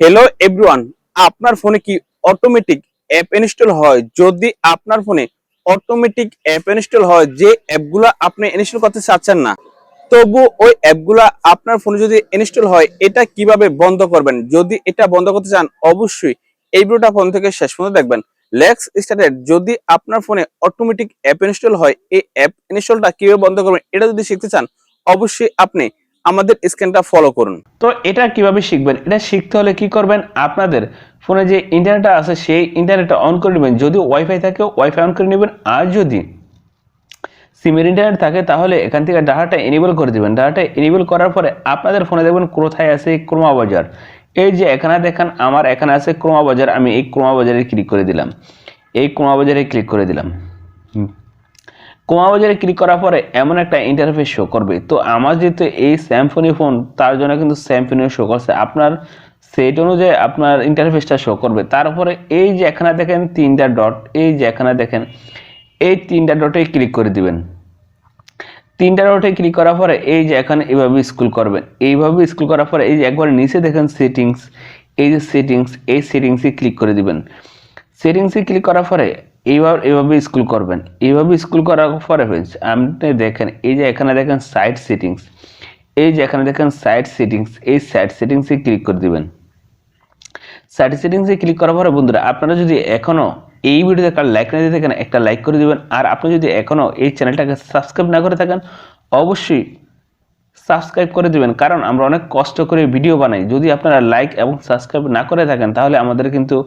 Hello everyone, আপনার ফোনে কি অটোমেটিক অ্যাপ ইনস্টল হয়? যদি আপনার ফোনে অটোমেটিক অ্যাপ ইনস্টল হয়, যে অ্যাপগুলা আপনি ইনস্টল করতে চাচ্ছেন না, তবু ওই অ্যাপগুলা আপনার ফোনে যদি ইনস্টল হয়, এটা কিভাবে বন্ধ করবেন? যদি এটা বন্ধ করতে চান, অবশ্যই এই ভিডিওটা ফোন থেকে শেষ পর্যন্ত দেখবেন। Let's started. যদি আপনার ফোনে অটোমেটিক অ্যাপ ইনস্টল হয়, এই অ্যাপ ইনস্টলটা কিভাবে বন্ধ করবেন এটা যদি শিখতে চান, অবশ্যই আপনি আমাদের স্ক্রিনটা ফলো করুন। তো এটা কিভাবে শিখবেন? এটা শিখতে হলে কি করবেন? আপনাদের ফোনে যে ইন্টারনেটটা আছে সেই ইন্টারনেটটা অন করে নেবেন। যদি ওয়াইফাই থাকে ওয়াইফাই অন করে নেবেন, আর যদি সিমের ইন্টারনেট থাকে তাহলে এখান থেকে ডাটাটা এনেবল করে দিবেন। ডাটাটা এনেবল করার পরে আপনাদের ফোনে দেখবেন কোথায় আছে ক্রোমা বাজার। এই যে এখানে দেখেন আমার এখানে আছে ক্রোমা বাজার, আমি এই ক্রোমা বাজারে ক্লিক করে দিলাম। এই ক্রোমা বাজারে ক্লিক করে দিলাম। ক্রোমা বাজারে ক্লিক করার পরে এমন একটা ইন্টারফেস শো করবে। তো আমার যেহেতু এই স্যামসং ফোন, তার জন্য কিন্তু স্যামসং শো করছে। আপনার সেট অনুযায়ী আপনার ইন্টারফেসটা শো করবে। তারপরে এই যে এখানে দেখেন তিনটা ডট, এই যে এখানে দেখেন এই তিনটা ডটে ক্লিক করে দিবেন। তিনটা ডটে ক্লিক করার পরে এই যে এখানে এইভাবে স্ক্রল করবেন। এইভাবে স্ক্রল করার পরে এই যে একবার নিচে দেখেন সেটিংস, এই যে সেটিংস, এই সেটিংসে ক্লিক করে দিবেন। সেটিংসে ক্লিক করার পরে এইভাবে স্ক্রল করবেন। এইভাবে স্ক্রল করার পরে আপনি দেখেন এই যে এখানে দেখেন সাইট সেটিংস, এই যে এখানে দেখেন সাইট সেটিংস, এই সাইট সেটিংসে ক্লিক করে দিবেন। সাইট সেটিংসে ক্লিক করার পরে বন্ধুরা, আপনারা যদি এখনো এই ভিডিওতে একটা লাইক না দিয়ে থাকেন, একটা লাইক করে দিবেন। আর আপনি যদি এখনো এই চ্যানেলটাকে সাবস্ক্রাইব না করে থাকেন, অবশ্যই সাবস্ক্রাইব করে দিবেন, কারণ আমরা অনেক কষ্ট করে ভিডিও বানাই। যদি আপনারা লাইক এবং সাবস্ক্রাইব না করে থাকেন তাহলে আমাদের কিন্তু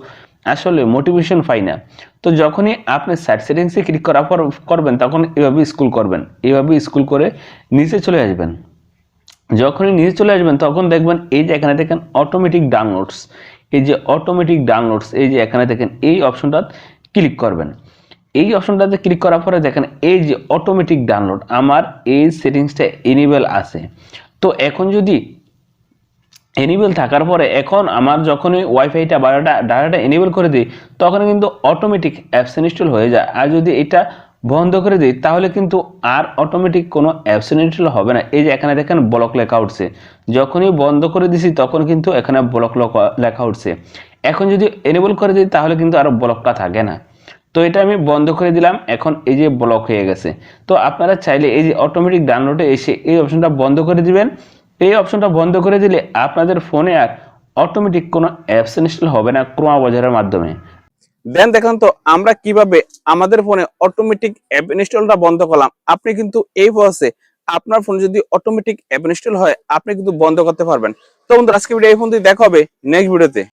আসলে মোটিভেশন পাই না। তো যখনই আপনি সাইট সেটিংসে ক্লিক করার পর করবেন, তখন এভাবে স্ক্রল করবেন। এইভাবে স্ক্রল করে নিচে চলে আসবেন। যখনই নিচে চলে আসবেন তখন দেখবেন এই যে এখানে দেখেন অটোমেটিক ডাউনলোডস, এই যে অটোমেটিক ডাউনলোডস, এই যে এখানে দেখেন এই অপশনটা ক্লিক করবেন। এই অপশনটাতে ক্লিক করার পরে দেখেন এই যে অটোমেটিক ডাউনলোড, আমার এই সেটিংসটা এনেবল আছে। তো এখন যদি এনেবল থাকার পরে এখন আমার যখনই ওয়াইফাইটা বা ডাটাটা এনেবল করে দিই, তখন কিন্তু অটোমেটিক অ্যাপস ইনস্টল হয়ে যায়। আর যদি এটা বন্ধ করে দিই তাহলে কিন্তু আর অটোমেটিক কোনো অ্যাপস ইনস্টল হবে না। এই যে এখানে দেখেন ব্লক লেখা উঠছে। যখনই বন্ধ করে দিছি তখন কিন্তু এখানে ব্লক লেখা উঠছে। এখন যদি এনেবল করে দিই তাহলে কিন্তু আর ব্লকটা থাকে না। তো এটা আমি বন্ধ করে দিলাম, এখন এই যে ব্লক হয়ে গেছে। তো আপনারা চাইলে এই যে অটোমেটিক ডাউনলোডে এসে এই অপশনটা বন্ধ করে দিবেন। এই অপশনটা বন্ধ করে দিলে আপনাদের ফোনে আর অটোমেটিক কোনো অ্যাপস ইনস্টল হবে না ক্রোমা বাজারের মাধ্যমে। দেন দেখুন তো আমরা কিভাবে আমাদের ফোনে অটোমেটিক অ্যাপ ইনস্টলটা বন্ধ করলাম। আপনি কিন্তু এই প্রসেসে আপনার ফোনে যদি অটোমেটিক অ্যাপ ইনস্টল হয়, আপনি কিন্তু বন্ধ করতে পারবেন। তো বন্ধুরা, আজকে ভিডিও এই পর্যন্তই, দেখা হবে নেক্সট ভিডিওতে।